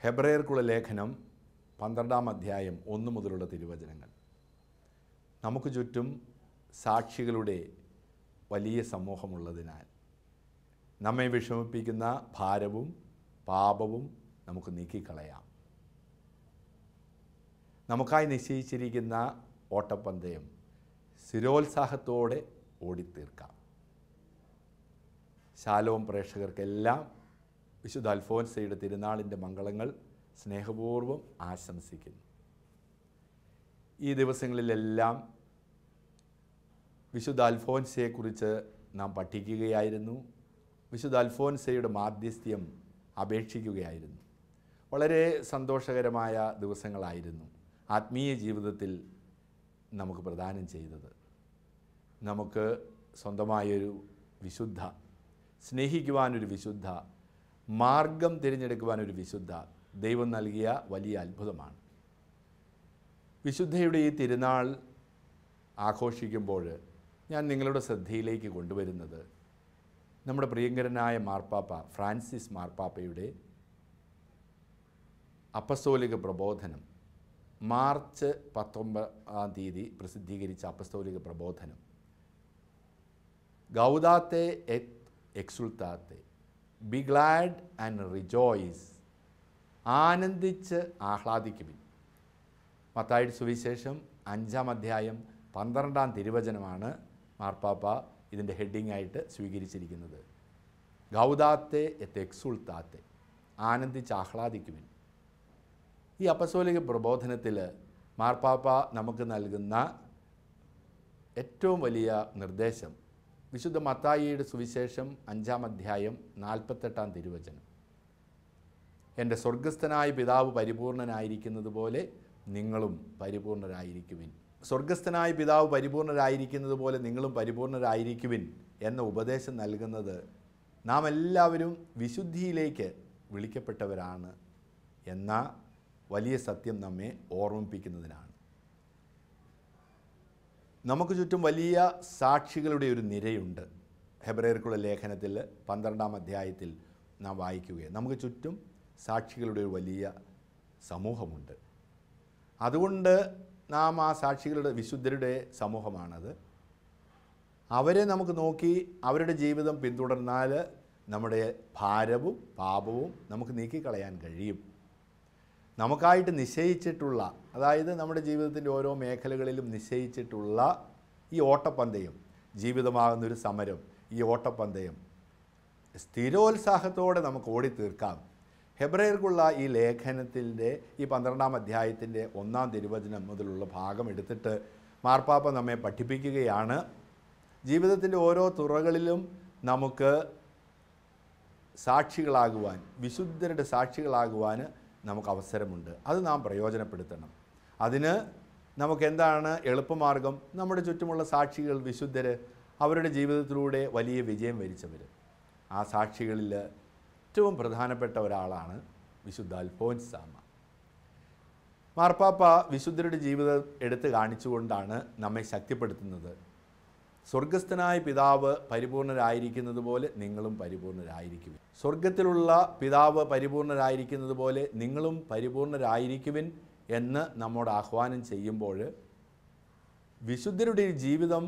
ഹെബ്രയർക്കുള്ള ലേഖനം 12-ാം അധ്യായം 1 മുതലുള്ള തിരുവചനങ്ങൾ. നമുക്ക് ചുറ്റും സാക്ഷികളുടെ വലിയ സമൂഹമുള്ളതിനാൽ നമ്മെ വിഷമിപ്പിക്കുന്ന ഭാരവും പാപവും നമുക്ക് നീക്കിക്കളയാം. നമുക്കായി നിശ്ചയിച്ചിരിക്കുന്ന ഓട്ടപ്പന്തയം സ്ഥിരോത്സാഹത്തോടെ ഓടിത്തീർക്കാം. ശാലോം പ്രേക്ഷകർക്കെല്ലാം വിശുദ്ധ അൽഫോൻസയുടെ തിരുനാളിൻ്റെ മംഗളങ്ങൾ സ്നേഹപൂർവ്വം ആശംസിക്കുന്നു. ഈ ദിവസങ്ങളിലെല്ലാം വിശുദ്ധ അൽഫോൻസയെക്കുറിച്ച് നാം പഠിക്കുകയായിരുന്നു. വിശുദ്ധ അൽഫോൻസയുടെ മാധ്യസ്ഥ്യം അപേക്ഷിക്കുകയായിരുന്നു. വളരെ സന്തോഷകരമായ ദിവസങ്ങളായിരുന്നു ആത്മീയ ജീവിതത്തിൽ നമുക്ക് പ്രദാനം ചെയ്തത്. നമുക്ക് സ്വന്തമായൊരു വിശുദ്ധ, സ്നേഹിക്കുവാനൊരു വിശുദ്ധ, മാർഗം തിരഞ്ഞെടുക്കുവാനൊരു വിശുദ്ധ ദൈവം നൽകിയ വലിയ അത്ഭുതമാണ്. വിശുദ്ധയുടെ ഈ തിരുനാൾ ആഘോഷിക്കുമ്പോൾ ഞാൻ നിങ്ങളുടെ ശ്രദ്ധയിലേക്ക് കൊണ്ടുവരുന്നത് നമ്മുടെ പ്രിയങ്കരനായ മാർപ്പാപ്പ ഫ്രാൻസിസ് മാർപ്പാപ്പയുടെ അപ്പസ്തോലിക പ്രബോധനം, മാർച്ച് 19-ാം തീയതി പ്രസിദ്ധീകരിച്ച അപ്പസ്തോലിക പ്രബോധനം, Gaudete et Exsultate, be glad and rejoice, ആനന്ദിച്ച് ആഹ്ലാദിക്കുവിൻ. മത്തായിയുടെ സുവിശേഷം 5-ാം അധ്യായം 12-ാം തിരുവചനമാണ് മാർപ്പാപ്പ ഇതിൻ്റെ ഹെഡിങ്ങായിട്ട് സ്വീകരിച്ചിരിക്കുന്നത്. ഗൗദാത്തെ എത്ത് എക്സുൾത്താത്തെ, ആനന്ദിച്ച് ആഹ്ലാദിക്കുവിൻ. ഈ അപ്പസ്തോലിക പ്രബോധനത്തിൽ മാർപ്പാപ്പ നമുക്ക് നൽകുന്ന ഏറ്റവും വലിയ നിർദ്ദേശം വിശുദ്ധ മത്തായിയുടെ സുവിശേഷം 5-ാം അധ്യായം 48-ാം തിരുവചനം, എൻ്റെ സ്വർഗസ്ഥനായ പിതാവ് പരിപൂർണനായിരിക്കുന്നത് പോലെ നിങ്ങളും പരിപൂർണരായിരിക്കുവിൻ. സ്വർഗസ്ഥനായ പിതാവ് പരിപൂർണരായിരിക്കുന്നത് പോലെ നിങ്ങളും പരിപൂർണരായിരിക്കുവിൻ എന്ന ഉപദേശം നൽകുന്നത് നാം എല്ലാവരും വിശുദ്ധിയിലേക്ക് വിളിക്കപ്പെട്ടവരാണ് എന്ന വലിയ സത്യം നമ്മെ ഓർമ്മിപ്പിക്കുന്നതിനാണ്. നമുക്ക് ചുറ്റും വലിയ സാക്ഷികളുടെ ഒരു നിരയുണ്ട്. ഹെബ്രയർക്കുള്ള ലേഖനത്തിൽ 12-ാം അധ്യായത്തിൽ നാം വായിക്കുകയാണ്. നമുക്ക് ചുറ്റും സാക്ഷികളുടെ ഒരു വലിയ സമൂഹമുണ്ട്. അതുകൊണ്ട് നാം ആ സാക്ഷികളുടെ, വിശുദ്ധരുടെ സമൂഹമാണത്. അവരെ നമുക്ക് നോക്കി അവരുടെ ജീവിതം പിന്തുടർന്നാൽ നമ്മുടെ ഭാരവും പാപവും നമുക്ക് നീക്കിക്കളയാൻ കഴിയും. നമുക്കായിട്ട് നിശ്ചയിച്ചിട്ടുള്ള, അതായത് നമ്മുടെ ജീവിതത്തിൻ്റെ ഓരോ മേഖലകളിലും നിശ്ചയിച്ചിട്ടുള്ള ഈ ഓട്ടപ്പന്തയം, ജീവിതമാകുന്നൊരു സമരം, ഈ ഓട്ടപ്പന്തയം സ്ഥിരോത്സാഹത്തോടെ നമുക്ക് ഓടിത്തീർക്കാം. ഹെബ്രയർക്കുള്ള ഈ ലേഖനത്തിൻ്റെ ഈ 12-ാം അധ്യായത്തിൻ്റെ 1-ാം തിരുവചനം മുതലുള്ള ഭാഗം എടുത്തിട്ട് മാർപ്പാപ്പ നമ്മെ പഠിപ്പിക്കുകയാണ്. ജീവിതത്തിൻ്റെ ഓരോ തുറകളിലും നമുക്ക് സാക്ഷികളാകുവാൻ, വിശുദ്ധരുടെ സാക്ഷികളാകുവാൻ നമുക്ക് അവസരമുണ്ട്. അത് നാം പ്രയോജനപ്പെടുത്തണം. അതിന് നമുക്കെന്താണ് എളുപ്പമാർഗം? നമ്മുടെ ചുറ്റുമുള്ള സാക്ഷികൾ, വിശുദ്ധർ, അവരുടെ ജീവിതത്തിലൂടെ വലിയ വിജയം വരിച്ചവർ. ആ സാക്ഷികളിൽ ഏറ്റവും പ്രധാനപ്പെട്ട ഒരാളാണ് വിശുദ്ധ അൽഫോൻസാമ്മ. മാർപ്പാപ്പ വിശുദ്ധരുടെ ജീവിതം എടുത്ത് കാണിച്ചുകൊണ്ടാണ് നമ്മെ ശക്തിപ്പെടുത്തുന്നത്. സ്വർഗസ്ഥനായ പിതാവ് പരിപൂർണരായിരിക്കുന്നത് പോലെ നിങ്ങളും പരിപൂർണരായിരിക്കുവിൻ. സ്വർഗത്തിലുള്ള പിതാവ് പരിപൂർണരായിരിക്കുന്നത് പോലെ നിങ്ങളും പരിപൂർണരായിരിക്കുവിൻ എന്ന് നമ്മോട് ആഹ്വാനം ചെയ്യുമ്പോൾ വിശുദ്ധരുടെ ജീവിതം,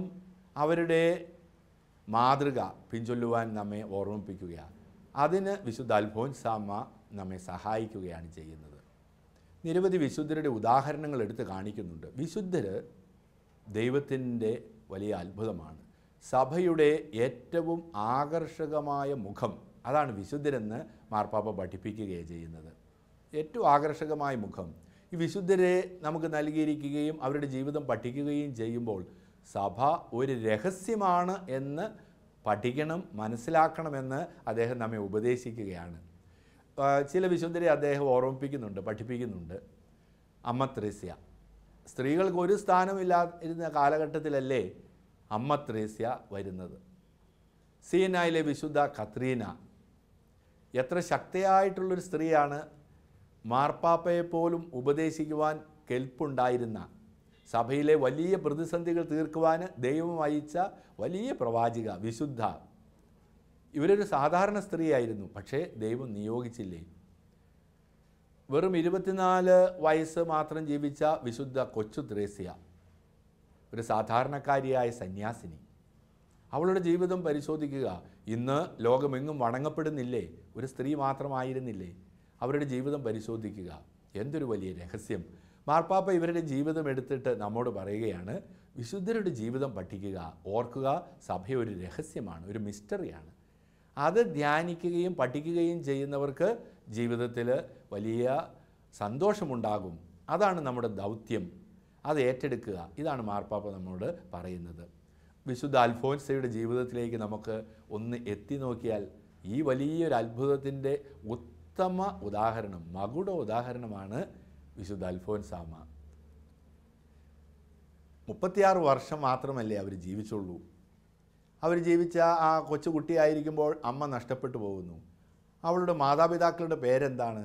അവരുടെ മാതൃക പിൻചൊല്ലുവാൻ നമ്മെ ഓർമ്മിപ്പിക്കുകയാണ്. അതിന് വിശുദ്ധ അൽഫോൻസാമ്മ നമ്മെ സഹായിക്കുകയാണ് ചെയ്യുന്നത്. നിരവധി വിശുദ്ധരുടെ ഉദാഹരണങ്ങൾ എടുത്ത് കാണിക്കുന്നുണ്ട്. വിശുദ്ധർ ദൈവത്തിൻ്റെ വലിയ അത്ഭുതമാണ്. സഭയുടെ ഏറ്റവും ആകർഷകമായ മുഖം, അതാണ് വിശുദ്ധരെന്ന് മാർപ്പാപ്പ പഠിപ്പിക്കുകയാണ് ചെയ്യുന്നത്. ഏറ്റവും ആകർഷകമായ മുഖം ഈ വിശുദ്ധരെ നമുക്ക് നൽകിയിരിക്കുകയും അവരുടെ ജീവിതം പഠിക്കുകയും ചെയ്യുമ്പോൾ സഭ ഒരു രഹസ്യമാണ് എന്ന് പഠിക്കണം, മനസ്സിലാക്കണമെന്ന് അദ്ദേഹം നമ്മെ ഉപദേശിക്കുകയാണ്. ചില വിശുദ്ധരെ അദ്ദേഹം ഓർമ്മിപ്പിക്കുന്നുണ്ട്, പഠിപ്പിക്കുന്നുണ്ട്. അമ്മ ത്രേസ്യ, സ്ത്രീകൾക്ക് ഒരു സ്ഥാനമില്ലാതിരുന്ന കാലഘട്ടത്തിലല്ലേ അമ്മ ത്രേസ്യ വരുന്നത്. സിയനായിലെ വിശുദ്ധ കത്രീന എത്ര ശക്തിയായിട്ടുള്ളൊരു സ്ത്രീയാണ്. മാർപ്പാപ്പയെപ്പോലും ഉപദേശിക്കുവാൻ കെൽപ്പുണ്ടായിരുന്ന, സഭയിലെ വലിയ പ്രതിസന്ധികൾ തീർക്കുവാൻ ദൈവം അയച്ച വലിയ പ്രവാചിക, വിശുദ്ധ. ഇവരൊരു സാധാരണ സ്ത്രീയായിരുന്നു, പക്ഷേ ദൈവം നിയോഗിച്ചില്ലേ. വെറും 24 വയസ്സ് മാത്രം ജീവിച്ച വിശുദ്ധ കൊച്ചു ത്രേസ്യ, ഒരു സാധാരണക്കാരിയായ സന്യാസിനി. അവളുടെ ജീവിതം പരിശോധിക്കുക. ഇന്ന് ലോകമെങ്ങും വണങ്ങപ്പെടുന്നില്ലേ? ഒരു സ്ത്രീ മാത്രമായിരുന്നില്ലേ? അവരുടെ ജീവിതം പരിശോധിക്കുക. എന്തൊരു വലിയ രഹസ്യം! മാർപ്പാപ്പ ഇവരുടെ ജീവിതം എടുത്തിട്ട് നമ്മോട് പറയുകയാണ്, വിശുദ്ധരുടെ ജീവിതം പഠിക്കുക. ഓർക്കുക, സഭയൊരു രഹസ്യമാണ്, ഒരു മിസ്റ്ററിയാണ്. അത് ധ്യാനിക്കുകയും പഠിക്കുകയും ചെയ്യുന്നവർക്ക് ജീവിതത്തിൽ വലിയ സന്തോഷമുണ്ടാകും. അതാണ് നമ്മുടെ ദൗത്യം. അത് ഏറ്റെടുക്കുക. ഇതാണ് മാർപ്പാപ്പ നമ്മോട് പറയുന്നത്. വിശുദ്ധ അൽഫോൻസയുടെ ജീവിതത്തിലേക്ക് നമുക്ക് ഒന്ന് എത്തി നോക്കിയാൽ ഈ വലിയൊരു അത്ഭുതത്തിൻ്റെ ഉത്തമ ഉദാഹരണം, മകുട ഉദാഹരണമാണ് വിശുദ്ധ അൽഫോൻസാമ്മ. 36 വർഷം മാത്രമല്ലേ അവർ ജീവിച്ചുള്ളൂ. അവർ ജീവിച്ച ആ കൊച്ചുകുട്ടിയായിരിക്കുമ്പോൾ അമ്മ നഷ്ടപ്പെട്ടു പോകുന്നു. അവളുടെ മാതാപിതാക്കളുടെ പേരെന്താണ്?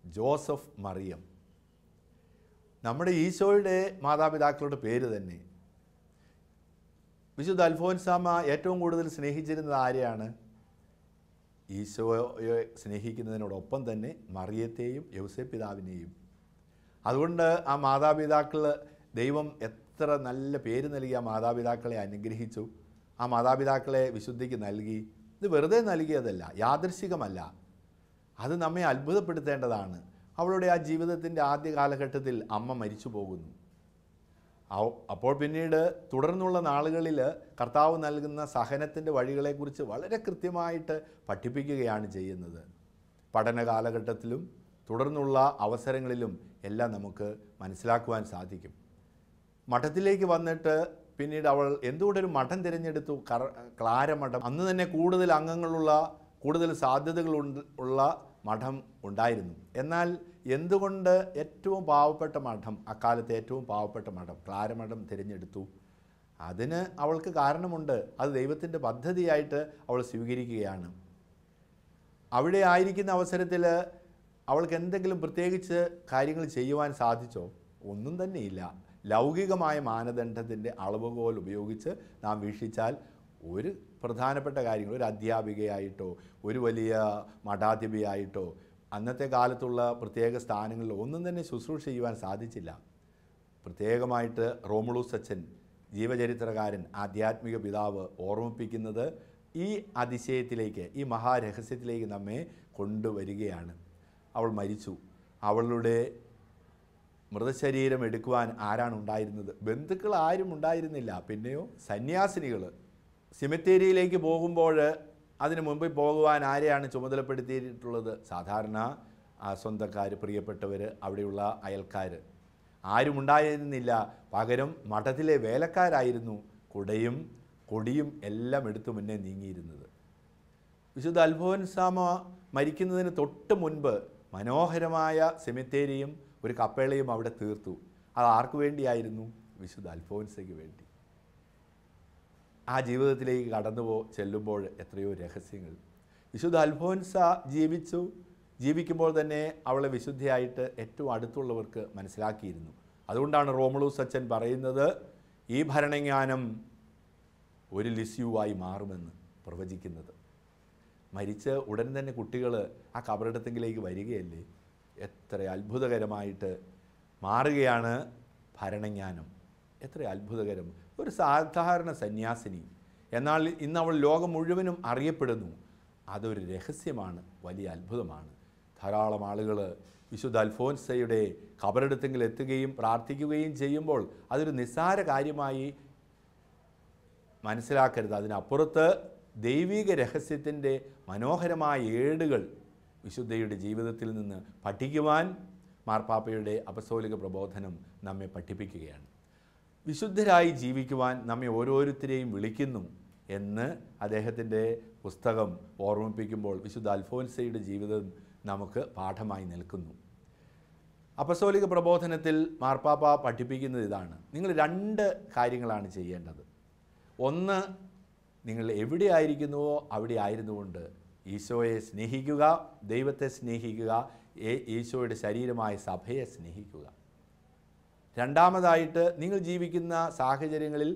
ജോസഫ്, മറിയം. നമ്മുടെ ഈശോയുടെ മാതാപിതാക്കളുടെ പേര് തന്നെ. വിശുദ്ധ അൽഫോൻസാമ്മ ഏറ്റവും കൂടുതൽ സ്നേഹിച്ചിരുന്നത് ആരെയാണ്? ഈശോയെ സ്നേഹിക്കുന്നതിനോടൊപ്പം തന്നെ മറിയത്തെയും യൗസേപ്പ് പിതാവിനെയും. അതുകൊണ്ട് ആ മാതാപിതാക്കൾ, ദൈവം എത്ര നല്ല പേര് നൽകി ആ മാതാപിതാക്കളെ അനുഗ്രഹിച്ചു. ആ മാതാപിതാക്കളെ വിശുദ്ധിക്ക് നൽകി. ഇത് വെറുതെ നൽകിയതല്ല, യാദൃശ്ചികമല്ല. അത് നമ്മെ അത്ഭുതപ്പെടുത്തേണ്ടതാണ്. അവളുടെ ആ ജീവിതത്തിൻ്റെ ആദ്യ കാലഘട്ടത്തിൽ അമ്മ മരിച്ചു പോകുന്നു. അപ്പോൾ പിന്നീട് തുടർന്നുള്ള നാളുകളിൽ കർത്താവ് നൽകുന്ന സഹനത്തിൻ്റെ വഴികളെക്കുറിച്ച് വളരെ കൃത്യമായിട്ട് പഠിപ്പിക്കുകയാണ് ചെയ്യുന്നത്. പഠന കാലഘട്ടത്തിലും തുടർന്നുള്ള അവസരങ്ങളിലും എല്ലാം നമുക്ക് മനസ്സിലാക്കുവാൻ സാധിക്കും. മഠത്തിലേക്ക് വന്നിട്ട് പിന്നീട് അവൾ എന്തുകൊണ്ടൊരു മഠം തിരഞ്ഞെടുത്തു? ക്ലാര മഠം. അന്ന് തന്നെ കൂടുതൽ അംഗങ്ങളുള്ള, കൂടുതൽ സാധ്യതകൾ ഉള്ള മഠം ഉണ്ടായിരുന്നു. എന്നാൽ എന്തുകൊണ്ട് ഏറ്റവും പാവപ്പെട്ട മഠം, അക്കാലത്തെ ഏറ്റവും പാവപ്പെട്ട മഠം ക്ലാര മഠം തിരഞ്ഞെടുത്തു? അതിന് അവൾക്ക് കാരണമുണ്ട്. അത് ദൈവത്തിൻ്റെ പദ്ധതിയായിട്ട് അവൾ സ്വീകരിക്കുകയാണ്. അവിടെ ആയിരിക്കുന്ന അവസരത്തിൽ അവൾക്ക് എന്തെങ്കിലും പ്രത്യേകിച്ച് കാര്യങ്ങൾ ചെയ്യുവാൻ സാധിച്ചോ? ഒന്നും തന്നെയില്ല. ലൗകികമായ മാനദണ്ഡത്തിൻ്റെ അളവുകോൽ ഉപയോഗിച്ച് നാം വീക്ഷിച്ചാൽ ഒരു പ്രധാനപ്പെട്ട കാര്യങ്ങൾ, ഒരു അധ്യാപികയായിട്ടോ ഒരു വലിയ മഠാധിപയായിട്ടോ അന്നത്തെ കാലത്തുള്ള പ്രത്യേക സ്ഥാനങ്ങളിൽ ഒന്നും തന്നെ ശുശ്രൂഷ ചെയ്യുവാൻ സാധിച്ചില്ല. പ്രത്യേകമായിട്ട് റോമുളൂസ് അച്ഛൻ, ജീവചരിത്രകാരൻ, ആധ്യാത്മിക പിതാവ് ഓർമ്മിപ്പിക്കുന്നത് ഈ അതിശയത്തിലേക്ക്, ഈ മഹാരഹസ്യത്തിലേക്ക് നമ്മെ കൊണ്ടുവരികയാണ്. അവൾ മരിച്ചു. അവളുടെ മൃതശരീരം എടുക്കുവാൻ ആരാണ് ഉണ്ടായിരുന്നത്? ബന്ധുക്കൾ ആരും ഉണ്ടായിരുന്നില്ല. പിന്നെയോ സന്യാസിനികൾ. സെമിത്തേരിയിലേക്ക് പോകുമ്പോൾ അതിനു മുമ്പിൽ പോകുവാൻ ആരെയാണ് ചുമതലപ്പെടുത്തിയിട്ടുള്ളത്? സാധാരണ സ്വന്തക്കാർ, പ്രിയപ്പെട്ടവർ, അവിടെയുള്ള അയൽക്കാർ. ആരും ഉണ്ടായിരുന്നില്ല. പകരം മഠത്തിലെ വേലക്കാരായിരുന്നു കുടയും കൊടിയും എല്ലാം എടുത്തു മുന്നേ നീങ്ങിയിരുന്നത്. വിശുദ്ധ അൽഫോൻസാമ്മ മരിക്കുന്നതിന് തൊട്ട് മുൻപ് മനോഹരമായ സെമിത്തേരിയും ഒരു കപ്പേളയും അവിടെ തീർത്തു. അത് ആർക്കു വേണ്ടിയായിരുന്നു? വിശുദ്ധ അൽഫോൻസയ്ക്ക് വേണ്ടി. ആ ജീവിതത്തിലേക്ക് ചെല്ലുമ്പോൾ എത്രയോ രഹസ്യങ്ങൾ. വിശുദ്ധ അൽഫോൻസ ജീവിക്കുമ്പോൾ തന്നെ അവളെ വിശുദ്ധയായിട്ട് ഏറ്റവും അടുത്തുള്ളവർക്ക് മനസ്സിലാക്കിയിരുന്നു. അതുകൊണ്ടാണ് റോമുളൂസ് അച്ഛൻ പറയുന്നത്, ഈ ഭരണജ്ഞാനം ഒരു ലിസ്യുവായി മാറുമെന്ന് പ്രവചിക്കുന്നത്. മരിച്ച് ഉടൻ തന്നെ കുട്ടികൾ ആ കബറിടത്തിലേക്ക് വരികയല്ലേ? എത്ര അത്ഭുതകരമായിട്ട് മാറുകയാണ് ഭരണജ്ഞാനം. എത്ര അത്ഭുതകരം! ഒരു സാധാരണ സന്യാസിനി, എന്നാൽ ഇന്ന് അവൾ ലോകം മുഴുവനും അറിയപ്പെടുന്നു. അതൊരു രഹസ്യമാണ്, വലിയ അത്ഭുതമാണ്. ധാരാളം ആളുകൾ വിശുദ്ധ അൽഫോൻസയുടെ കബറിടത്തെങ്കിൽ എത്തുകയും പ്രാർത്ഥിക്കുകയും ചെയ്യുമ്പോൾ അതൊരു നിസ്സാര കാര്യമായി മനസ്സിലാക്കരുത്. അതിനപ്പുറത്ത് ദൈവിക രഹസ്യത്തിൻ്റെ മനോഹരമായ ഏടുകൾ വിശുദ്ധയുടെ ജീവിതത്തിൽ നിന്ന് പഠിക്കുവാൻ മാർപ്പാപ്പയുടെ അപ്പസ്തോലിക പ്രബോധനം നമ്മെ പഠിപ്പിക്കുകയാണ്. വിശുദ്ധരായി ജീവിക്കുവാൻ നമ്മെ ഓരോരുത്തരെയും വിളിക്കുന്നു എന്ന് അദ്ദേഹത്തിൻ്റെ പുസ്തകം ഓർമ്മിപ്പിക്കുമ്പോൾ വിശുദ്ധ അൽഫോൻസയുടെ ജീവിതം നമുക്ക് പാഠമായി നിൽക്കുന്നു. അപ്പസ്തോലിക പ്രബോധനത്തിൽ മാർപ്പാപ്പ പഠിപ്പിക്കുന്നത് ഇതാണ്: നിങ്ങൾ 2 കാര്യങ്ങളാണ് ചെയ്യേണ്ടത്. ഒന്ന്, നിങ്ങൾ എവിടെ ആയിരിക്കുന്നുവോ അവിടെ ആയിരുന്നുകൊണ്ട് ഈശോയെ സ്നേഹിക്കുക, ദൈവത്തെ സ്നേഹിക്കുക, ഈശോയുടെ ശരീരമായ സഭയെ സ്നേഹിക്കുക. രണ്ടാമതായിട്ട്, നിങ്ങൾ ജീവിക്കുന്ന സാഹചര്യങ്ങളിൽ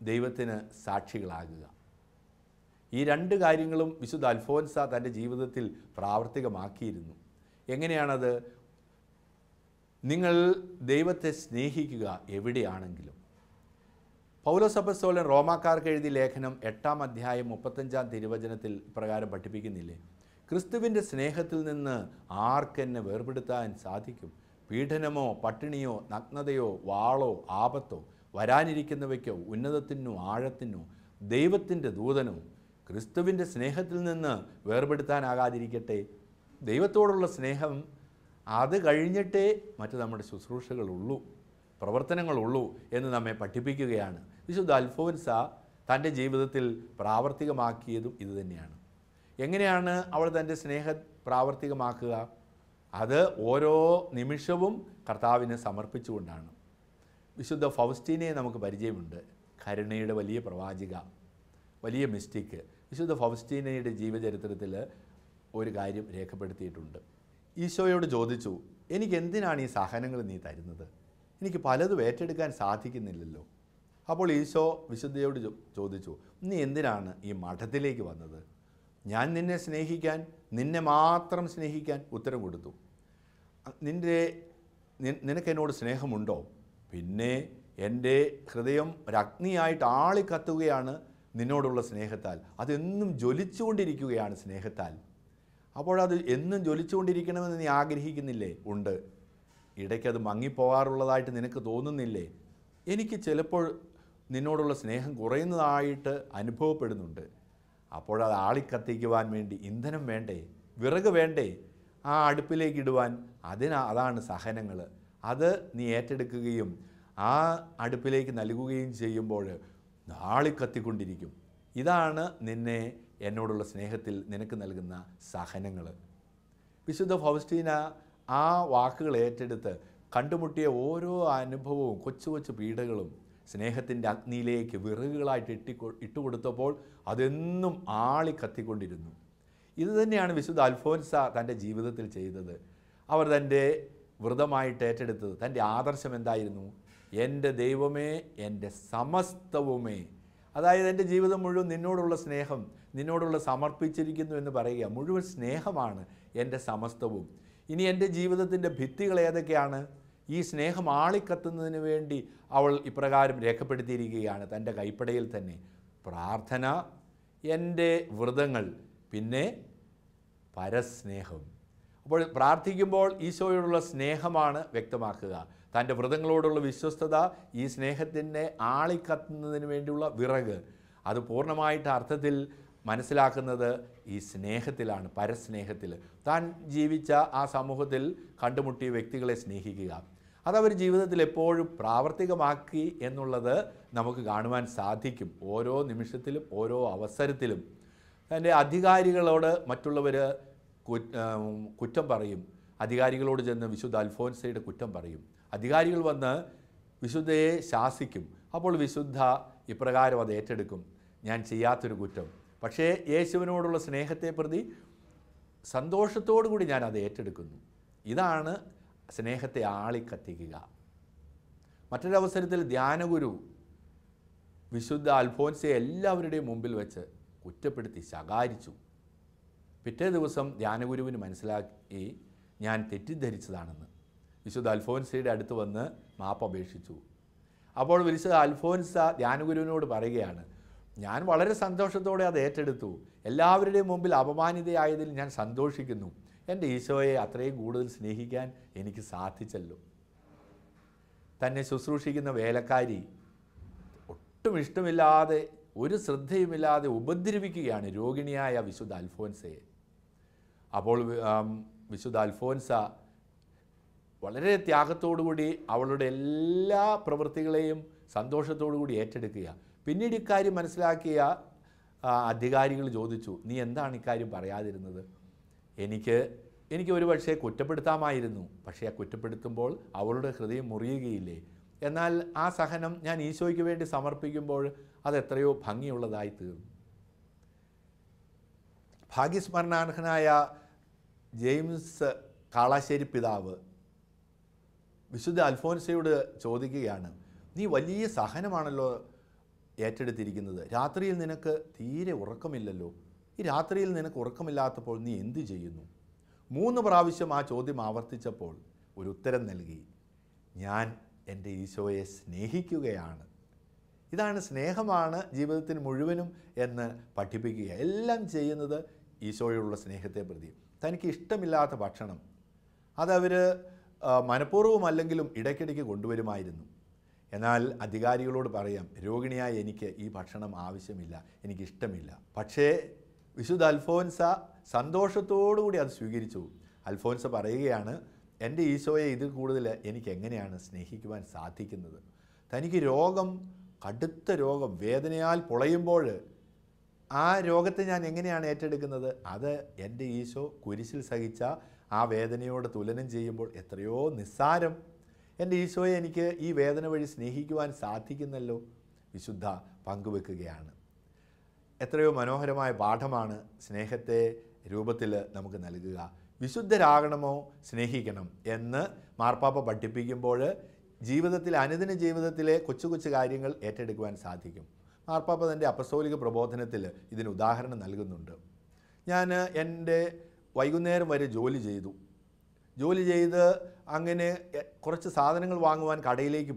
ദൈവത്തിന് സാക്ഷികളാകുക. ഈ 2 കാര്യങ്ങളും വിശുദ്ധ അൽഫോൻസ തൻ്റെ ജീവിതത്തിൽ പ്രാവർത്തികമാക്കിയിരുന്നു. എങ്ങനെയാണത്? നിങ്ങൾ ദൈവത്തെ സ്നേഹിക്കുക എവിടെയാണെങ്കിലും. പൗലോസ് അപ്പോസ്തലൻ റോമാക്കാർക്ക് എഴുതിയ ലേഖനം 8-ാം അധ്യായം 35-ാം തിരുവചനത്തിൽ ഇപ്രകാരം പഠിപ്പിക്കുന്നില്ലേ? ക്രിസ്തുവിൻ്റെ സ്നേഹത്തിൽ നിന്ന് ആർക്കെന്നെ വേർപെടുത്താൻ സാധിക്കും? പീഡനമോ പട്ടിണിയോ നഗ്നതയോ വാളോ ആപത്തോ വരാനിരിക്കുന്നവയ്ക്കോ ഉന്നതത്തിനോ ആഴത്തിനോ ദൈവത്തിൻ്റെ ദൂതനോ ക്രിസ്തുവിൻ്റെ സ്നേഹത്തിൽ നിന്ന് വേർപെടുത്താനാകാതിരിക്കട്ടെ. ദൈവത്തോടുള്ള സ്നേഹം അത് കഴിഞ്ഞിട്ടേ മറ്റ് നമ്മുടെ ശുശ്രൂഷകളുള്ളൂ, പ്രവർത്തനങ്ങളുള്ളൂ എന്ന് നമ്മെ പഠിപ്പിക്കുകയാണ്. വിശുദ്ധ അൽഫോൻസ തൻ്റെ ജീവിതത്തിൽ പ്രാവർത്തികമാക്കിയതും ഇതുതന്നെയാണ്. എങ്ങനെയാണ് അവൾ തൻ്റെ സ്നേഹം പ്രാവർത്തികമാക്കുക? അത് ഓരോ നിമിഷവും കർത്താവിനെ സമർപ്പിച്ചുകൊണ്ടാണ്. വിശുദ്ധ ഫൗസ്റ്റീനയെ നമുക്ക് പരിചയമുണ്ട്. കരുണയുടെ വലിയ പ്രവാചിക, വലിയ മിസ്റ്റിക്ക്. വിശുദ്ധ ഫൗസ്റ്റീനയുടെ ജീവചരിത്രത്തിൽ ഒരു കാര്യം രേഖപ്പെടുത്തിയിട്ടുണ്ട്. ഈശോയോട് ചോദിച്ചു, എനിക്ക് എന്തിനാണ് ഈ സഹനങ്ങൾ നീ തരുന്നത്? എനിക്ക് പലതും ഏറ്റെടുക്കാൻ സാധിക്കുന്നില്ലല്ലോ. അപ്പോൾ ഈശോ വിശുദ്ധയോട് ചോദിച്ചു, നീ എന്തിനാണ് ഈ മഠത്തിലേക്ക് വന്നത്? ഞാൻ നിന്നെ സ്നേഹിക്കാൻ, നിന്നെ മാത്രം സ്നേഹിക്കാൻ ഉത്തരം കൊടുത്തു. നിനക്കെന്നോട് സ്നേഹമുണ്ടോ? പിന്നെ എൻ്റെ ഹൃദയം ഒരഗ്നിയായിട്ട് ആളിക്കത്തുകയാണ് നിന്നോടുള്ള സ്നേഹത്താൽ. അതെന്നും ജ്വലിച്ചുകൊണ്ടിരിക്കുകയാണ് സ്നേഹത്താൽ. അപ്പോഴത് എന്നും ജ്വലിച്ചുകൊണ്ടിരിക്കണമെന്ന് നീ ആഗ്രഹിക്കുന്നില്ലേ? ഉണ്ട്. ഇടയ്ക്കത് മങ്ങിപ്പോകാറുള്ളതായിട്ട് നിനക്ക് തോന്നുന്നില്ലേ? എനിക്ക് ചിലപ്പോൾ നിന്നോടുള്ള സ്നേഹം കുറയുന്നതായിട്ട് അനുഭവപ്പെടുന്നുണ്ട്. അപ്പോഴത് ആളിക്കത്തിക്കുവാൻ വേണ്ടി ഇന്ധനം വേണ്ടേ? വിറക് വേണ്ടേ? ആ അടുപ്പിലേക്ക് ഇടുവാൻ. അതാണ് സഹനങ്ങൾ. അത് നീ ഏറ്റെടുക്കുകയും ആ അടുപ്പിലേക്ക് നൽകുകയും ചെയ്യുമ്പോൾ ആളിക്കത്തിക്കൊണ്ടിരിക്കും. ഇതാണ് നിന്നെ എന്നോടുള്ള സ്നേഹത്തിൽ നിനക്ക് നൽകുന്ന സഹനങ്ങൾ. വിശുദ്ധ ഫൗസ്റ്റീന ആ വാക്കുകൾ ഏറ്റെടുത്ത് കണ്ടുമുട്ടിയ ഓരോ അനുഭവവും, കൊച്ചു കൊച്ചു പീഡകളും സ്നേഹത്തിൻ്റെ അഗ്നിയിലേക്ക് വിറകുകളായിട്ട് ഇട്ടുകൊടുത്തപ്പോൾ അതെന്നും ആളിക്കത്തിക്കൊണ്ടിരുന്നു. ഇതുതന്നെയാണ് വിശുദ്ധ അൽഫോൻസ തൻ്റെ ജീവിതത്തിൽ ചെയ്തത്. അവർ തൻ്റെ വ്രതമായിട്ട് ഏറ്റെടുത്തത്. തൻ്റെ ആദർശം എന്തായിരുന്നു? എൻ്റെ ദൈവമേ, എൻ്റെ സമസ്തവുമേ. അതായത് എൻ്റെ ജീവിതം മുഴുവൻ നിന്നോടുള്ള സ്നേഹം, നിന്നോടുള്ള സമർപ്പിച്ചിരിക്കുന്നു എന്ന് പറയുക. മുഴുവൻ സ്നേഹമാണ് എൻ്റെ സമസ്തവും. ഇനി എൻ്റെ ജീവിതത്തിൻ്റെ ഭിത്തികൾ ഏതൊക്കെയാണ്? ഈ സ്നേഹം ആളിക്കത്തുന്നതിന് വേണ്ടി അവൾ ഇപ്രകാരം രേഖപ്പെടുത്തിയിരിക്കുകയാണ് തൻ്റെ കൈപ്പടയിൽ തന്നെ. പ്രാർത്ഥന, എൻ്റെ വ്രതങ്ങൾ, പിന്നെ പരസ്നേഹം. അപ്പോൾ പ്രാർത്ഥിക്കുമ്പോൾ ഈശോയോടുള്ള സ്നേഹമാണ് വ്യക്തമാക്കുക. തൻ്റെ വ്രതങ്ങളോടുള്ള വിശ്വസ്തത, ഈ സ്നേഹത്തിൻ്റെ ആളിക്കത്തുന്നതിന് വേണ്ടിയുള്ള വിറക്. അത് പൂർണ്ണമായിട്ട് അർത്ഥത്തിൽ മനസ്സിലാക്കുന്നത് ഈ സ്നേഹത്തിലാണ്, പരസ്നേഹത്തിൽ. താൻ ജീവിച്ച ആ സമൂഹത്തിൽ കണ്ടുമുട്ടിയ വ്യക്തികളെ സ്നേഹിക്കുക. അതവർ ജീവിതത്തിൽ എപ്പോഴും പ്രാവർത്തികമാക്കി എന്നുള്ളത് നമുക്ക് കാണുവാൻ സാധിക്കും. ഓരോ നിമിഷത്തിലും ഓരോ അവസരത്തിലും തൻ്റെ അധികാരികളോട് മറ്റുള്ളവർ കുറ്റം പറയും. അധികാരികളോട് ചെന്ന് വിശുദ്ധ അൽഫോൻസയുടെ കുറ്റം പറയും. അധികാരികൾ വന്ന് വിശുദ്ധയെ ശാസിക്കും. അപ്പോൾ വിശുദ്ധ ഇപ്രകാരം അത് ഏറ്റെടുക്കും, ഞാൻ ചെയ്യാത്തൊരു കുറ്റം. പക്ഷേ യേശുവിനോടുള്ള സ്നേഹത്തെ പ്രതി സന്തോഷത്തോടു കൂടി ഞാൻ അത് ഏറ്റെടുക്കുന്നു. ഇതാണ് സ്നേഹത്തെ ആളിക്കത്തിക്കുക. മറ്റൊരവസരത്തിൽ ധ്യാനഗുരു വിശുദ്ധ അൽഫോൻസയെ എല്ലാവരുടെയും മുമ്പിൽ വെച്ച് കുറ്റപ്പെടുത്തി ശകാരിച്ചു. പിറ്റേ ദിവസം ധ്യാനഗുരുവിന് മനസ്സിലാക്കി ഞാൻ തെറ്റിദ്ധരിച്ചതാണെന്ന്. വിശുദ്ധ അൽഫോൻസയുടെ അടുത്ത് വന്ന് മാപ്പപേക്ഷിച്ചു. അപ്പോൾ വിശുദ്ധ അൽഫോൻസ ധ്യാനഗുരുവിനോട് പറയുകയാണ്, ഞാൻ വളരെ സന്തോഷത്തോടെ അത് ഏറ്റെടുത്തു. എല്ലാവരുടെയും മുമ്പിൽ അപമാനിതയായതിൽ ഞാൻ സന്തോഷിക്കുന്നു. എൻ്റെ ഈശോയെ അത്രയും കൂടുതൽ സ്നേഹിക്കാൻ എനിക്ക് സാധിച്ചല്ലോ. തന്നെ ശുശ്രൂഷിക്കുന്ന വേലക്കാരി ഒട്ടും ഇഷ്ടമില്ലാതെ, ഒരു ശ്രദ്ധയുമില്ലാതെ ഉപദ്രവിക്കുകയാണ് രോഗിണിയായ വിശുദ്ധ അൽഫോൻസയെ. അപ്പോൾ വിശുദ്ധ അൽഫോൻസ വളരെ ത്യാഗത്തോടുകൂടി അവളുടെ എല്ലാ പ്രവൃത്തികളെയും സന്തോഷത്തോടുകൂടി ഏറ്റെടുക്കുക. പിന്നീട് ഇക്കാര്യം മനസ്സിലാക്കിയ അധികാരികൾ ചോദിച്ചു, നീ എന്താണ് ഇക്കാര്യം പറയാതിരുന്നത്? എനിക്ക് ഒരു പക്ഷേ കുറ്റപ്പെടുത്താമായിരുന്നു. പക്ഷേ ആ കുറ്റപ്പെടുത്തുമ്പോൾ അവളുടെ ഹൃദയം മുറിയുകയില്ലേ? എന്നാൽ ആ സഹനം ഞാൻ ഈശോയ്ക്ക് വേണ്ടി സമർപ്പിക്കുമ്പോൾ അതെത്രയോ ഭംഗിയുള്ളതായി തീർന്നു. ഭാഗ്യസ്മരണാർഹനായ ജെയിംസ് കാളാശ്ശേരി പിതാവ് വിശുദ്ധ അൽഫോൻസയോട് ചോദിക്കുകയാണ്, നീ വലിയ സഹനമാണല്ലോ ഏറ്റെടുത്തിരിക്കുന്നത്. രാത്രിയിൽ നിനക്ക് തീരെ ഉറക്കമില്ലല്ലോ. ഈ രാത്രിയിൽ നിനക്ക് ഉറക്കമില്ലാത്തപ്പോൾ നീ എന്തു ചെയ്യുന്നു? 3 പ്രാവശ്യം ആ ചോദ്യം ആവർത്തിച്ചപ്പോൾ ഒരു ഉത്തരം നൽകി. ഞാൻ എൻ്റെ ഈശോയെ സ്നേഹിക്കുകയാണ്. ഇതാണ് സ്നേഹമാണ് ജീവിതത്തിന് മുഴുവനും എന്ന് പഠിപ്പിക്കുക. എല്ലാം ചെയ്യുന്നത് ഈശോയോടുള്ള സ്നേഹത്തെ പ്രതി. തനിക്ക് ഇഷ്ടമില്ലാത്ത ഭക്ഷണം അതവർ മനഃപൂർവ്വമല്ലെങ്കിലും ഇടയ്ക്കിടയ്ക്ക് കൊണ്ടുവരുമായിരുന്നു. എന്നാൽ അധികാരികളോട് പറയാം, രോഗിണിയായ എനിക്ക് ഈ ഭക്ഷണം ആവശ്യമില്ല, എനിക്കിഷ്ടമില്ല. പക്ഷേ വിശുദ്ധ അൽഫോൻസ സന്തോഷത്തോടുകൂടി അത് സ്വീകരിച്ചു. അൽഫോൻസ പറയുകയാണ്, എൻ്റെ ഈശോയെ ഇതിൽ കൂടുതൽ എനിക്ക് എങ്ങനെയാണ് സ്നേഹിക്കുവാൻ സാധിക്കുന്നത്? തനിക്ക് രോഗം, കടുത്ത രോഗം, വേദനയാൽ പൊളയുമ്പോൾ ആ രോഗത്തെ ഞാൻ എങ്ങനെയാണ് ഏറ്റെടുക്കുന്നത്? അത് എൻ്റെ ഈശോ കുരിശിൽ സഹിച്ച ആ വേദനയോട് തുലനം ചെയ്യുമ്പോൾ എത്രയോ നിസ്സാരം. എൻ്റെ ഈശോയെ എനിക്ക് ഈ വേദന വഴി സ്നേഹിക്കുവാൻ സാധിക്കുന്നല്ലോ. വിശുദ്ധ പങ്കുവെക്കുകയാണ്. എത്രയോ മനോഹരമായ പാഠമാണ് സ്നേഹത്തെ രൂപത്തിൽ നമുക്ക് നൽകുക. വിശുദ്ധരാകണമോ സ്നേഹിക്കണം എന്ന് മാർപ്പാപ്പ പഠിപ്പിക്കുമ്പോൾ ജീവിതത്തിൽ, അനുദിന ജീവിതത്തിലെ കൊച്ചു കൊച്ചു കാര്യങ്ങൾ ഏറ്റെടുക്കുവാൻ സാധിക്കും. മാർപ്പാപ്പ തൻ്റെ അപ്പസ്തോലിക പ്രബോധനത്തിൽ ഇതിന് ഉദാഹരണം നൽകുന്നുണ്ട്. ഞാൻ എൻ്റെ വൈകുന്നേരം വരെ ജോലി ചെയ്ത് അങ്ങനെ കുറച്ച് സാധനങ്ങൾ വാങ്ങുവാൻ കടയിലേക്ക്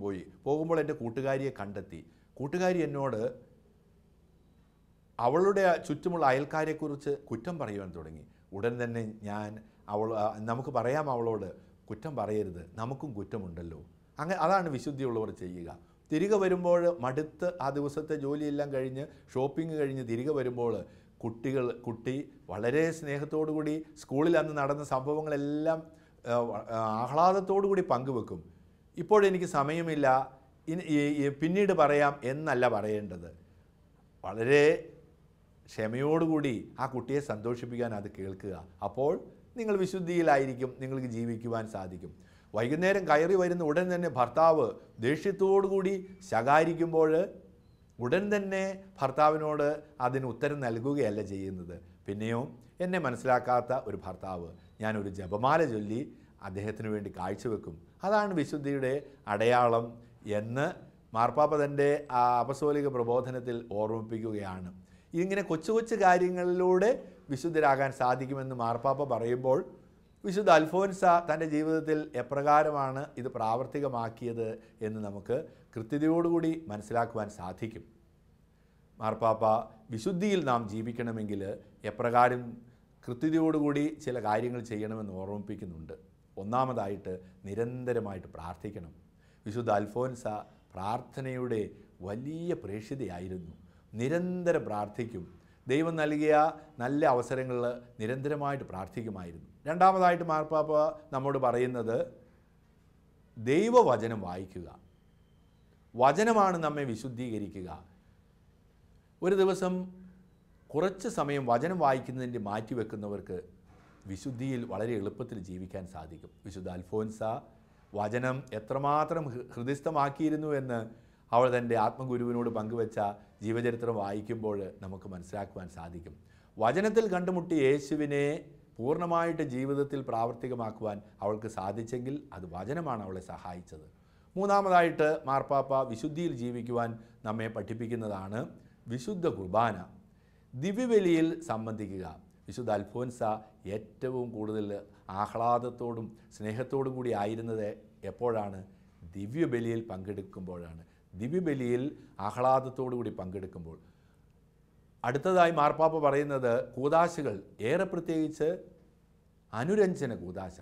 പോകുമ്പോൾ എൻ്റെ കൂട്ടുകാരിയെ കണ്ടെത്തി. കൂട്ടുകാരി എന്നോട് അവളുടെ ചുറ്റുമുള്ള അയൽക്കാരെക്കുറിച്ച് കുറ്റം പറയുവാൻ തുടങ്ങി. ഉടൻ തന്നെ നമുക്ക് പറയാം അവളോട്, കുറ്റം പറയരുത്, നമുക്കും കുറ്റമുണ്ടല്ലോ. അതാണ് വിശുദ്ധിയുള്ളവർ ചെയ്യുക. തിരികെ വരുമ്പോൾ മടുത്ത് ആ ദിവസത്തെ ജോലിയെല്ലാം കഴിഞ്ഞ് ഷോപ്പിംഗ് കഴിഞ്ഞ് തിരികെ വരുമ്പോൾ കുട്ടി വളരെ സ്നേഹത്തോടു കൂടി സ്കൂളിൽ അന്ന് നടന്ന സംഭവങ്ങളെല്ലാം ആഹ്ലാദത്തോടു കൂടി പങ്കുവെക്കും. ഇപ്പോഴെനിക്ക് സമയമില്ല, പിന്നീട് പറയാം എന്നല്ല പറയേണ്ടത്. വളരെ ക്ഷമയോടുകൂടി ആ കുട്ടിയെ സന്തോഷിപ്പിക്കാൻ അത് കേൾക്കുക. അപ്പോൾ നിങ്ങൾ വിശുദ്ധിയിലായിരിക്കും, നിങ്ങൾക്ക് ജീവിക്കുവാൻ സാധിക്കും. വൈകുന്നേരം കയറി വരുന്ന ഉടൻ തന്നെ ഭർത്താവ് ദേഷ്യത്തോടുകൂടി ശകാരിക്കുമ്പോൾ ഉടൻ തന്നെ ഭർത്താവിനോട് അതിന് ഉത്തരം നൽകുകയല്ല ചെയ്യുന്നത്. പിന്നെയോ എന്നെ മനസ്സിലാക്കാത്ത ഒരു ഭർത്താവ്, ഞാനൊരു ജപമാല ചൊല്ലി അദ്ദേഹത്തിന് വേണ്ടി കാഴ്ചവെക്കും. അതാണ് വിശുദ്ധിയുടെ അടയാളം എന്ന് മാർപ്പാപ്പ തൻ്റെ അപ്പസ്തോലിക പ്രബോധനത്തിൽ ഓർമ്മിപ്പിക്കുകയാണ്. ഇങ്ങനെ കൊച്ചു കൊച്ചു കാര്യങ്ങളിലൂടെ വിശുദ്ധരാകാൻ സാധിക്കുമെന്ന് മാർപ്പാപ്പ പറയുമ്പോൾ വിശുദ്ധ അൽഫോൻസ തൻ്റെ ജീവിതത്തിൽ എപ്രകാരമാണ് ഇത് പ്രാവർത്തികമാക്കിയത് എന്ന് നമുക്ക് കൃത്യതയോടുകൂടി മനസ്സിലാക്കുവാൻ സാധിക്കും. മാർപ്പാപ്പ വിശുദ്ധിയിൽ നാം ജീവിക്കണമെങ്കിൽ എപ്രകാരം കൃത്യതയോടുകൂടി ചില കാര്യങ്ങൾ ചെയ്യണമെന്ന് ഓർമ്മിപ്പിക്കുന്നുണ്ട്. ഒന്നാമതായിട്ട് നിരന്തരമായിട്ട് പ്രാർത്ഥിക്കണം. വിശുദ്ധ അൽഫോൻസ പ്രാർത്ഥനയുടെ വലിയ പ്രേക്ഷിതയായിരുന്നു. നിരന്തരം പ്രാർത്ഥിക്കും. ദൈവം നൽകിയ നല്ല അവസരങ്ങളിൽ നിരന്തരമായിട്ട് പ്രാർത്ഥിക്കുമായിരുന്നു. രണ്ടാമതായിട്ട് മാർപ്പാപ്പ നമ്മോട് പറയുന്നത് ദൈവവചനം വായിക്കുക. വചനമാണ് നമ്മെ വിശുദ്ധീകരിക്കുക. ഒരു ദിവസം കുറച്ച് സമയം വചനം വായിക്കുന്നതിൻ്റെ മാറ്റിവെക്കുന്നവർക്ക് വിശുദ്ധിയിൽ വളരെ എളുപ്പത്തിൽ ജീവിക്കാൻ സാധിക്കും. വിശുദ്ധ അൽഫോൻസ വചനം എത്രമാത്രം ഹൃദിസ്ഥമാക്കിയിരുന്നു എന്ന് അവൾ തൻ്റെ ആത്മഗുരുവിനോട് പങ്കുവെച്ച ജീവചരിത്രം വായിക്കുമ്പോൾ നമുക്ക് മനസ്സിലാക്കുവാൻ സാധിക്കും. വചനത്തിൽ കണ്ടുമുട്ടി യേശുവിനെ പൂർണ്ണമായിട്ട് ജീവിതത്തിൽ പ്രാവർത്തികമാക്കുവാൻ അവൾക്ക് സാധിച്ചെങ്കിൽ അത് വചനമാണ് അവളെ സഹായിച്ചത്. മൂന്നാമതായിട്ട് മാർപ്പാപ്പ വിശുദ്ധിയിൽ ജീവിക്കുവാൻ നമ്മെ പഠിപ്പിക്കുന്നതാണ് വിശുദ്ധ കുർബാന. ദിവ്യബലിയിൽ സംബന്ധിക്കുക. വിശുദ്ധ അൽഫോൻസ ഏറ്റവും കൂടുതൽ ആഹ്ലാദത്തോടും സ്നേഹത്തോടും കൂടി ആയിരുന്നത് എപ്പോഴാണ്? ദിവ്യബലിയിൽ പങ്കെടുക്കുമ്പോഴാണ്. ദിവ്യബലിയിൽ ആഹ്ലാദത്തോടു കൂടി പങ്കെടുക്കുമ്പോൾ. അടുത്തതായി മാർപ്പാപ്പ പറയുന്നത് കൂദാശകൾ, ഏറെ പ്രത്യേകിച്ച് അനുരഞ്ജന കൂദാശ,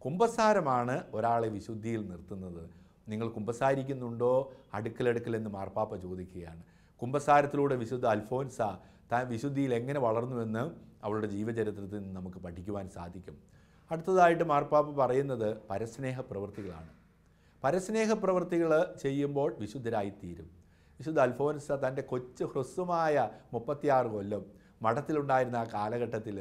കുമ്പസാരമാണ് ഒരാളെ വിശുദ്ധിയിൽ നിർത്തുന്നത്. നിങ്ങൾ കുമ്പസാരിക്കുന്നുണ്ടോ അടുക്കലടുക്കൽ എന്ന് മാർപ്പാപ്പ ചോദിക്കുകയാണ്. കുമ്പസാരത്തിലൂടെ വിശുദ്ധ അൽഫോൻസ താൻ വിശുദ്ധിയിൽ എങ്ങനെ വളർന്നുവെന്ന് അവളുടെ ജീവചരിത്രത്തിൽ നിന്ന് നമുക്ക് പഠിക്കുവാൻ സാധിക്കും. അടുത്തതായിട്ട് മാർപ്പാപ്പ പറയുന്നത് പരസ്നേഹ പ്രവൃത്തികളാണ്. പരസ്നേഹ പ്രവൃത്തികൾ ചെയ്യുമ്പോൾ വിശുദ്ധരായിത്തീരും. വിശുദ്ധ അൽഫോൻസ തൻ്റെ കൊച്ചു ഹ്രസ്വമായ 36 കൊല്ലം മഠത്തിലുണ്ടായിരുന്ന ആ കാലഘട്ടത്തിൽ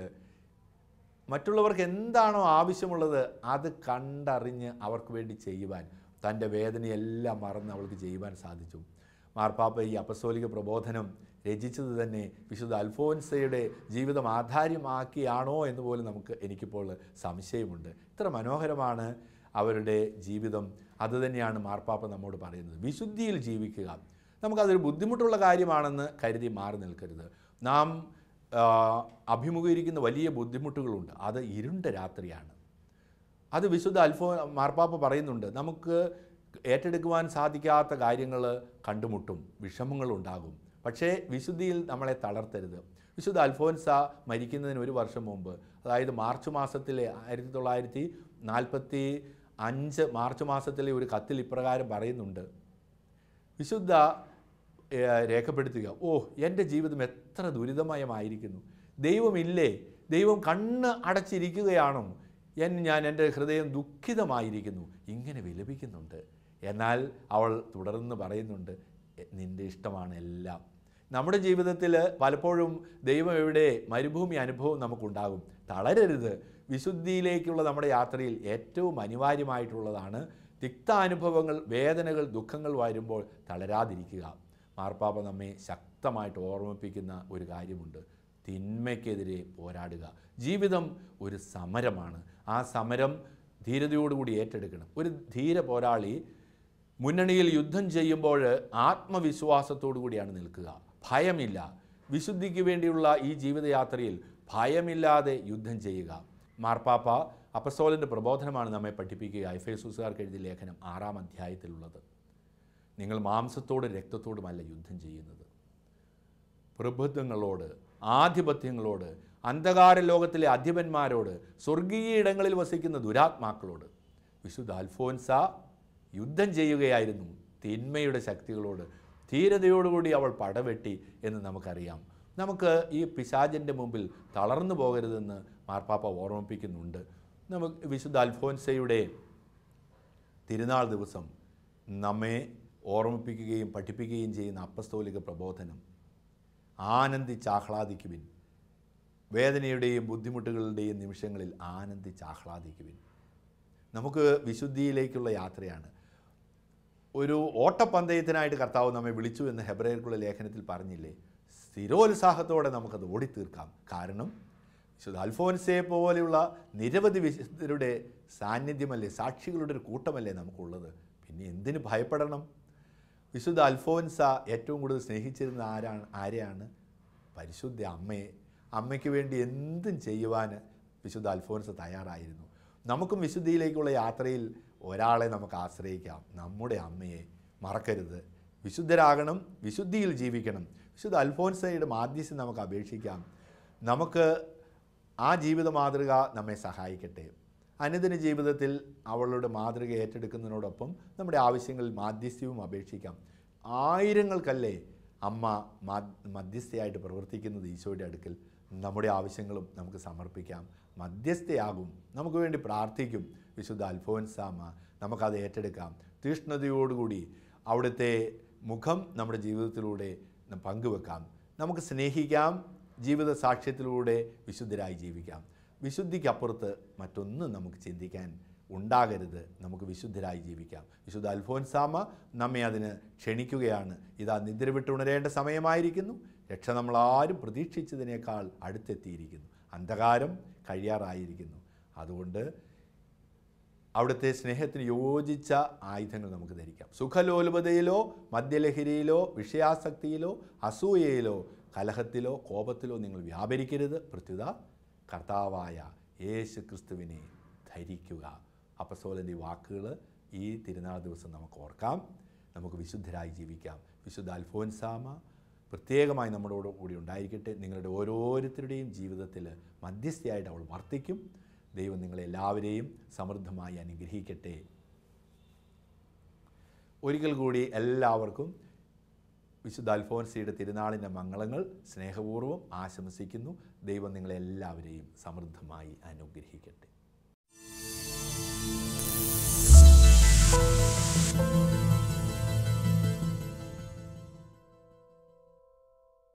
മറ്റുള്ളവർക്ക് എന്താണോ ആവശ്യമുള്ളത് അത് കണ്ടറിഞ്ഞ് അവർക്ക് വേണ്ടി ചെയ്യുവാൻ, തൻ്റെ വേദനയെല്ലാം മറന്ന് അവൾക്ക് ചെയ്യുവാൻ സാധിച്ചു. മാർപ്പാപ്പ ഈ അപ്പസ്തോലിക പ്രബോധനം രചിച്ചത് തന്നെ വിശുദ്ധ അൽഫോൻസയുടെ ജീവിതം ആധാര്യമാക്കിയാണോ എന്ന് പോലും എനിക്കിപ്പോൾ സംശയമുണ്ട്. ഇത്ര മനോഹരമാണ് അവരുടെ ജീവിതം. അതുതന്നെയാണ് മാർപ്പാപ്പ നമ്മോട് പറയുന്നത്. വിശുദ്ധിയിൽ ജീവിക്കുക. നമുക്കതൊരു ബുദ്ധിമുട്ടുള്ള കാര്യമാണെന്ന് കരുതി മാറി നിൽക്കരുത്. നാം അഭിമുഖീകരിക്കുന്ന വലിയ ബുദ്ധിമുട്ടുകളുണ്ട്. അത് ഇരുണ്ട രാത്രിയാണ്. അത് വിശുദ്ധ മാർപ്പാപ്പ പറയുന്നുണ്ട്. നമുക്ക് ഏറ്റെടുക്കുവാൻ സാധിക്കാത്ത കാര്യങ്ങൾ കണ്ടുമുട്ടും, വിഷമങ്ങളുണ്ടാകും. പക്ഷേ വിശുദ്ധിയിൽ നമ്മളെ തളർത്തരുത്. വിശുദ്ധ അൽഫോൻസ മരിക്കുന്നതിന് ഒരു വർഷം മുമ്പ്, അതായത് മാർച്ച് മാസത്തിലെ 1945 മാർച്ച് മാസത്തിലെ ഒരു കത്തിൽ ഇപ്രകാരം പറയുന്നുണ്ട്. വിശുദ്ധ രേഖപ്പെടുത്തുക, എൻ്റെ ജീവിതം എത്ര ദുരിതമയമായിരിക്കുന്നു, ദൈവമില്ലേ, ദൈവം കണ്ണ് അടച്ചിരിക്കുകയാണോ, ഞാൻ എൻ്റെ ഹൃദയം ദുഃഖിതമായിരിക്കുന്നു, ഇങ്ങനെ വിലപിക്കുന്നുണ്ട്. എന്നാൽ അവൾ തുടർന്ന് പറയുന്നുണ്ട്, നിൻ്റെ ഇഷ്ടമാണ് എല്ലാം. നമ്മുടെ ജീവിതത്തിൽ പലപ്പോഴും ദൈവം എവിടെ, മരുഭൂമി അനുഭവം നമുക്കുണ്ടാകും. തളരരുത്. വിശുദ്ധിയിലേക്കുള്ള നമ്മുടെ യാത്രയിൽ ഏറ്റവും അനിവാര്യമായിട്ടുള്ളതാണ് തിക്താനുഭവങ്ങൾ, വേദനകൾ, ദുഃഖങ്ങൾ വരുമ്പോൾ തളരാതിരിക്കുക. മാർപ്പാപ്പ നമ്മെ ശക്തമായിട്ട് ഓർമ്മിപ്പിക്കുന്ന ഒരു കാര്യമുണ്ട്: തിന്മയ്ക്കെതിരെ പോരാടുക. ജീവിതം ഒരു സമരമാണ്. ആ സമരം ധീരതയോടുകൂടി ഏറ്റെടുക്കണം. ഒരു ധീര പോരാളി മുന്നണിയിൽ യുദ്ധം ചെയ്യുമ്പോൾ ആത്മവിശ്വാസത്തോടു കൂടിയാണ് നിൽക്കുക. ഭയമില്ല. വിശുദ്ധിക്ക് വേണ്ടിയുള്ള ഈ ജീവിതയാത്രയിൽ ഭയമില്ലാതെ യുദ്ധം ചെയ്യുക. മാർപ്പാപ്പ അപ്പസ്തോലൻ്റെ പ്രബോധനമാണ് നമ്മെ പഠിപ്പിക്കുക. എഫേസുസുകാർക്ക് എഴുതിയ ലേഖനം 6-ാം അധ്യായത്തിലുള്ളത്. നിങ്ങൾ മാംസത്തോടും രക്തത്തോടുമല്ല യുദ്ധം ചെയ്യുന്നത്, പ്രഭുത്വങ്ങളോട്, ആധിപത്യങ്ങളോട്, അന്ധകാര ലോകത്തിലെ അധിപന്മാരോട്, സ്വർഗീയ ഇടങ്ങളിൽ വസിക്കുന്ന ദുരാത്മാക്കളോട്. വിശുദ്ധ അൽഫോൻസ യുദ്ധം ചെയ്യുകയായിരുന്നു തിന്മയുടെ ശക്തികളോട്. ധീരതയോടുകൂടി അവൾ പടവെട്ടി എന്ന് നമുക്കറിയാം. നമുക്ക് ഈ പിശാചിൻ്റെ മുമ്പിൽ തളർന്നു പോകരുതെന്ന് മാർപ്പാപ്പ ഓർമ്മിപ്പിക്കുന്നുണ്ട്. നമുക്ക് വിശുദ്ധ അൽഫോൻസയുടെ തിരുനാൾ ദിവസം നമ്മെ ഓർമ്മിപ്പിക്കുകയും പഠിപ്പിക്കുകയും ചെയ്യുന്ന അപ്പസ്തോലിക പ്രബോധനം: ആനന്ദിച്ചാഹ്ലാദിക്കുവിൻ, വേദനയുടെയും ബുദ്ധിമുട്ടുകളുടെയും നിമിഷങ്ങളിൽ ആനന്ദിച്ചാഹ്ലാദിക്കുവിൻ. നമുക്ക് വിശുദ്ധിയിലേക്കുള്ള യാത്രയാണ്. ഒരു ഓട്ടപ്പന്തയത്തിനായിട്ട് കർത്താവ് നമ്മെ വിളിച്ചു എന്ന് ഹെബ്രായർക്കുള്ള ലേഖനത്തിൽ പറഞ്ഞില്ലേ? സ്ഥിരോത്സാഹത്തോടെ നമുക്കത് ഓടിത്തീർക്കാം. കാരണം വിശുദ്ധ അൽഫോൻസയെ പോലെയുള്ള നിരവധി വിശുദ്ധരുടെ സാന്നിധ്യമല്ലേ, സാക്ഷികളുടെ ഒരു കൂട്ടമല്ലേ നമുക്കുള്ളത്. പിന്നെ എന്തിനു ഭയപ്പെടണം? വിശുദ്ധ അൽഫോൻസ ഏറ്റവും കൂടുതൽ സ്നേഹിച്ചിരുന്ന ആരെയാണ്? പരിശുദ്ധ അമ്മയെ. അമ്മയ്ക്ക് വേണ്ടി എന്തും ചെയ്യുവാൻ വിശുദ്ധ അൽഫോൻസ തയ്യാറായിരുന്നു. നമുക്കും വിശുദ്ധിയിലേക്കുള്ള യാത്രയിൽ ഒരാളെ നമുക്ക് ആശ്രയിക്കാം: നമ്മുടെ അമ്മയെ. മറക്കരുത്. വിശുദ്ധരാകണം, വിശുദ്ധിയിൽ ജീവിക്കണം. വിശുദ്ധ അൽഫോൻസയുടെ മാധ്യസ്ഥം നമുക്ക് അപേക്ഷിക്കാം. നമുക്ക് ആ ജീവിത മാതൃക നമ്മെ സഹായിക്കട്ടെ. അനുദിന ജീവിതത്തിൽ അവളുടെ മാതൃക ഏറ്റെടുക്കുന്നതിനോടൊപ്പം നമ്മുടെ ആവശ്യങ്ങളിൽ മാധ്യസ്ഥ്യവും അപേക്ഷിക്കാം. ആയിരങ്ങൾക്കല്ലേ അമ്മ മധ്യസ്ഥയായിട്ട് പ്രവർത്തിക്കുന്നത് ഈശോയുടെ അടുക്കൽ. നമ്മുടെ ആവശ്യങ്ങളും നമുക്ക് സമർപ്പിക്കാം. മധ്യസ്ഥയാകും, നമുക്ക് വേണ്ടി പ്രാർത്ഥിക്കും വിശുദ്ധ അൽഫോൻസാമ്മ. നമുക്കത് ഏറ്റെടുക്കാം. തീഷ്ണതയോടുകൂടി അവിടുത്തെ മുഖം നമ്മുടെ ജീവിതത്തിലൂടെ പങ്കുവെക്കാം. നമുക്ക് സ്നേഹിക്കാം. ജീവിത സാക്ഷ്യത്തിലൂടെ വിശുദ്ധരായി ജീവിക്കാം. വിശുദ്ധിക്കപ്പുറത്ത് മറ്റൊന്നും നമുക്ക് ചിന്തിക്കാൻ ഉണ്ടാകരുത്. നമുക്ക് വിശുദ്ധരായി ജീവിക്കാം. വിശുദ്ധ അൽഫോൻസാമ്മ നമ്മെ അതിന് ക്ഷണിക്കുകയാണ്. ഇതാ നിദ്ര വിട്ടുണരേണ്ട സമയമായിരിക്കുന്നു. രക്ഷ നമ്മളാരും പ്രതീക്ഷിച്ചതിനേക്കാൾ അടുത്തെത്തിയിരിക്കുന്നു. അന്ധകാരം കഴിയാറായിരിക്കുന്നു. അതുകൊണ്ട് അവിടുത്തെ സ്നേഹത്തിന് യോജിച്ച ആയുധങ്ങൾ നമുക്ക് ധരിക്കാം. സുഖലോലുപതയിലോ മദ്യലഹരിയിലോ വിഷയാസക്തിയിലോ അസൂയയിലോ കലഹത്തിലോ കോപത്തിലോ നിങ്ങൾ വ്യാപരിക്കരുത്. പ്രത്യുത കർത്താവായ യേശു ക്രിസ്തുവിനെ ധരിക്കുക. അപ്പസ്തോലൻ്റെ വാക്കുകൾ ഈ തിരുനാൾ ദിവസം നമുക്ക് ഓർക്കാം. നമുക്ക് വിശുദ്ധരായി ജീവിക്കാം. വിശുദ്ധ അൽഫോൻസാമ്മ പ്രത്യേകമായി നമ്മളോട് കൂടി ഉണ്ടായിരിക്കട്ടെ. നിങ്ങളുടെ ഓരോരുത്തരുടെയും ജീവിതത്തിൽ മധ്യസ്ഥയായിട്ട് അവൾ വർത്തിക്കും. ദൈവം നിങ്ങളെല്ലാവരെയും സമൃദ്ധമായി അനുഗ്രഹിക്കട്ടെ. ഒരിക്കൽ കൂടി എല്ലാവർക്കും വിശുദ്ധ അൽഫോൻസയുടെ തിരുനാളിൻ്റെ മംഗളങ്ങൾ സ്നേഹപൂർവ്വം ആശംസിക്കുന്നു. ദൈവം നിങ്ങളെല്ലാവരെയും സമൃദ്ധമായി അനുഗ്രഹിക്കട്ടെ.